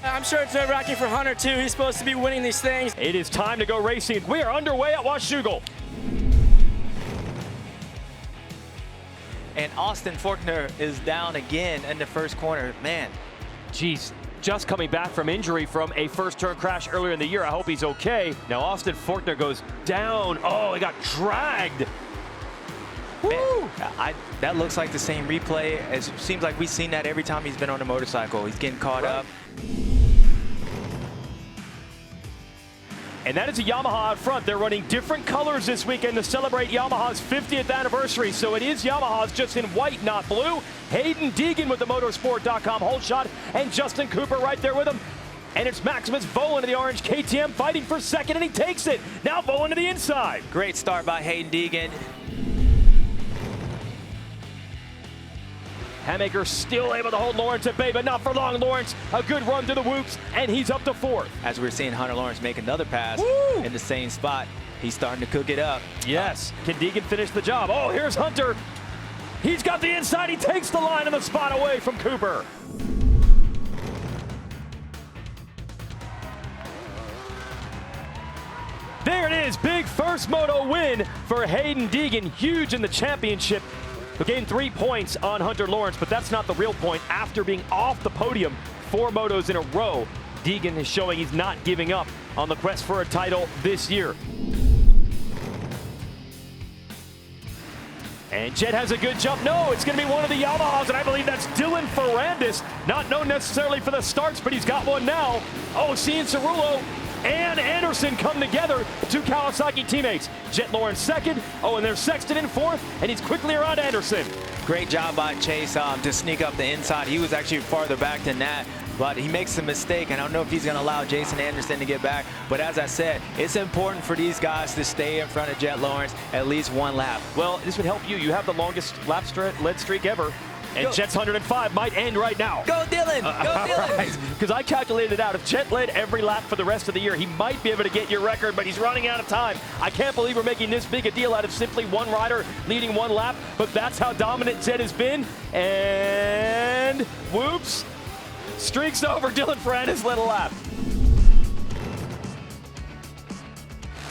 I'm sure it's nerve-wracking for Hunter, too. He's supposed to be winning these things. It is time to go racing. We are underway at Washougal. And Austin Faulkner is down again in the first corner. Man. Jeez, just coming back from injury from a first-turn crash earlier in the year. I hope he's okay. Now Austin Faulkner goes down. Oh, he got dragged. Man, that looks like the same replay. It seems like we've seen that every time he's been on a motorcycle. He's getting caught up. And that is a Yamaha out front. They're running different colors this weekend to celebrate Yamaha's 50th anniversary. So it is Yamaha's just in white, not blue. Hayden Deegan with the Motorsport.com whole shot, and Justin Cooper right there with him. And it's Maximus Volan to the orange KTM fighting for second, and he takes it. Now Volan to the inside. Great start by Hayden Deegan. Hammaker still able to hold Lawrence at bay, but not for long. Lawrence, a good run to the whoops, and he's up to fourth. As we're seeing Hunter Lawrence make another pass in the same spot, he's starting to cook it up. Yes. Can Deegan finish the job? Oh, here's Hunter. He's got the inside. He takes the line and the spot away from Cooper. There it is. Big first moto win for Hayden Deegan. Huge in the championship. Who gained 3 points on Hunter Lawrence, but that's not the real point. After being off the podium 4 motos in a row, Deegan is showing he's not giving up on the quest for a title this year. And Jet has a good jump. No, it's going to be one of the Yamahas, and I believe that's Dylan Ferrandis. Not known necessarily for the starts, but he's got one now. Oh, seeing Cerullo and Anderson come together, 2 Kawasaki teammates. Jet Lawrence second. Oh, and there's Sexton in fourth, and he's quickly around Anderson. Great job by Chase to sneak up the inside. He was actually farther back than that, but he makes a mistake, and I don't know if he's going to allow Jason Anderson to get back. But as I said, it's important for these guys to stay in front of Jet Lawrence at least 1 lap. Well, this would help you. You have the longest lead streak ever. And go. Jet's 105 might end right now. Go Dylan! Go Dylan! Because I calculated it out. If Jet led every lap for the rest of the year, he might be able to get your record, but he's running out of time. I can't believe we're making this big a deal out of simply one rider leading 1 lap, but that's how dominant Jet has been. And whoops, streak's over. Dylan Ferrandis led a lap.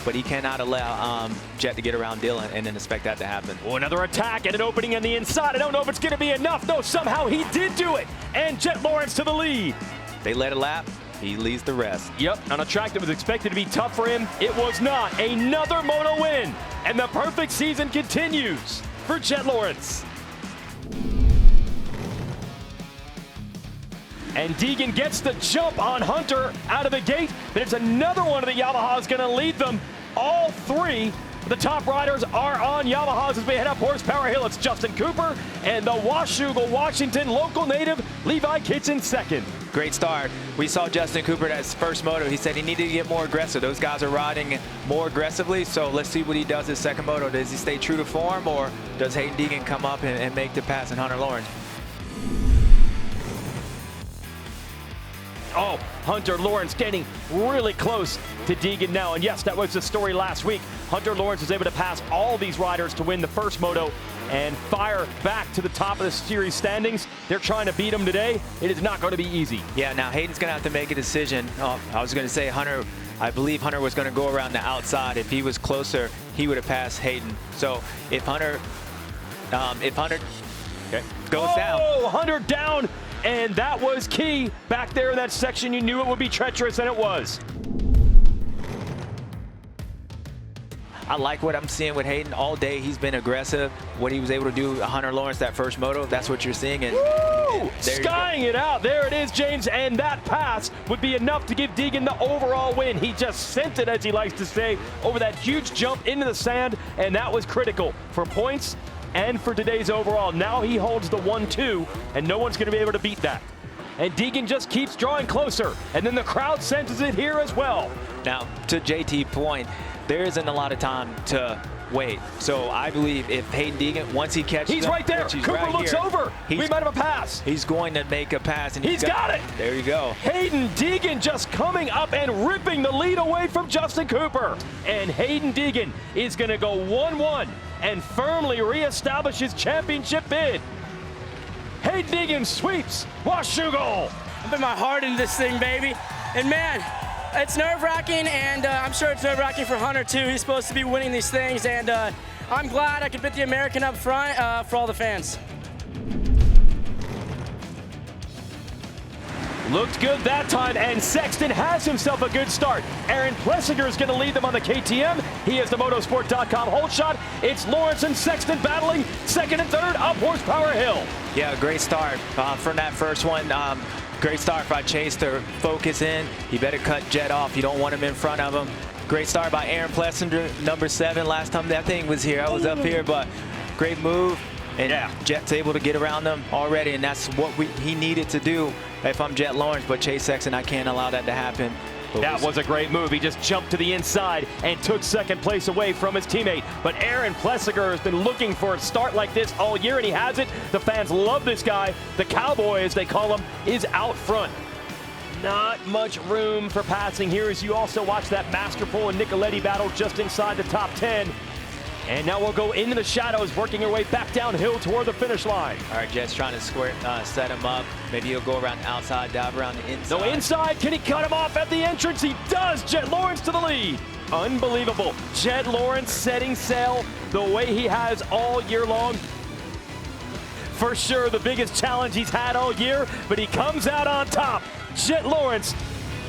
But he cannot allow Jet to get around Dylan and then expect that to happen. Oh, another attack and an opening on the inside. I don't know if it's going to be enough. No, somehow he did do it. And Jet Lawrence to the lead. They led a lap. He leads the rest. Yep, on a track that was expected to be tough for him, it was not. Another moto win. And the perfect season continues for Jet Lawrence. And Deegan gets the jump on Hunter out of the gate, but it's another one of the Yamahas going to lead them. All 3 the top riders are on Yamahas as we head up Horsepower Hill. It's Justin Cooper and the Washougal, Washington local native Levi Kitchen second. Great start. We saw Justin Cooper at his first moto. He said he needed to get more aggressive. Those guys are riding more aggressively, so let's see what he does his second moto. Does he stay true to form, or does Hayden Deegan come up and make the pass in Hunter Lawrence? Oh, Hunter Lawrence getting really close to Deegan now. And yes, that was the story last week. Hunter Lawrence was able to pass all these riders to win the first moto and fire back to the top of the series standings. They're trying to beat him today. It is not going to be easy. Yeah, now Hayden's going to have to make a decision. I was going to say Hunter, I believe Hunter was going to go around the outside. If he was closer, he would have passed Hayden. So if Hunter goes down. Oh, Hunter down. And that was key. Back there in that section, you knew it would be treacherous, and it was. I like what I'm seeing with Hayden all day. He's been aggressive. What he was able to do, Hunter Lawrence, that first moto, that's what you're seeing. And skying it out. There it is, James. And that pass would be enough to give Deegan the overall win. He just sent it, as he likes to say, over that huge jump into the sand, and that was critical for points and for today's overall. Now he holds the 1-2, and no one's going to be able to beat that. And Deegan just keeps drawing closer, and then the crowd senses it here as well. Now, to JT's point, there isn't a lot of time to wait. So I believe if Hayden Deegan, once he catches he's right there. Cooper right looks here, over. We might have a pass. He's going to make a pass. And he's got it. There you go. Hayden Deegan just coming up and ripping the lead away from Justin Cooper. And Hayden Deegan is going to go 1-1 and firmly reestablish his championship bid. Hayden Deegan sweeps Washougal. I put my heart into this thing, baby. And man, it's nerve-wracking, and I'm sure it's nerve-wracking for Hunter too. He's supposed to be winning these things, and I'm glad I could put the American up front for all the fans. Looked good that time, and Sexton has himself a good start. Aaron Plessinger is going to lead them on the KTM. He has the motorsport.com hold shot. It's Lawrence and Sexton battling second and third up Horsepower Hill. Yeah, great start from that first one. Great start by Chase to focus in. You better cut Jet off. You don't want him in front of him. Great start by Aaron Plessinger, number 7. Last time that thing was here, I was up here, but great move. And yeah, Jet's able to get around them already, and that's what he needed to do if I'm Jet Lawrence. But Chase Sexton, I can't allow that to happen. That was a great move. He just jumped to the inside and took second place away from his teammate. But Aaron Plessinger has been looking for a start like this all year, and he has it. The fans love this guy. The Cowboy, as they call him, is out front. Not much room for passing here as you also watch that Masterful and Nicoletti battle just inside the top 10. And now we'll go into the shadows, working our way back downhill toward the finish line. All right, Jet's trying to set him up. Maybe he'll go around the outside, dive around the inside. No, inside. Can he cut him off at the entrance? He does. Jet Lawrence to the lead. Unbelievable. Jet Lawrence setting sail the way he has all year long. For sure, the biggest challenge he's had all year, but he comes out on top. Jet Lawrence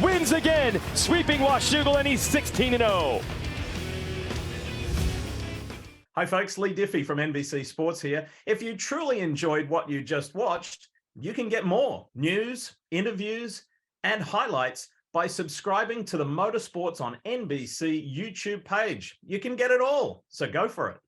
wins again, sweeping Washougal, and he's 16-0. Hi folks, Lee Diffie from NBC Sports here. If you truly enjoyed what you just watched, you can get more news, interviews, and highlights by subscribing to the Motorsports on NBC YouTube page. You can get it all, so go for it.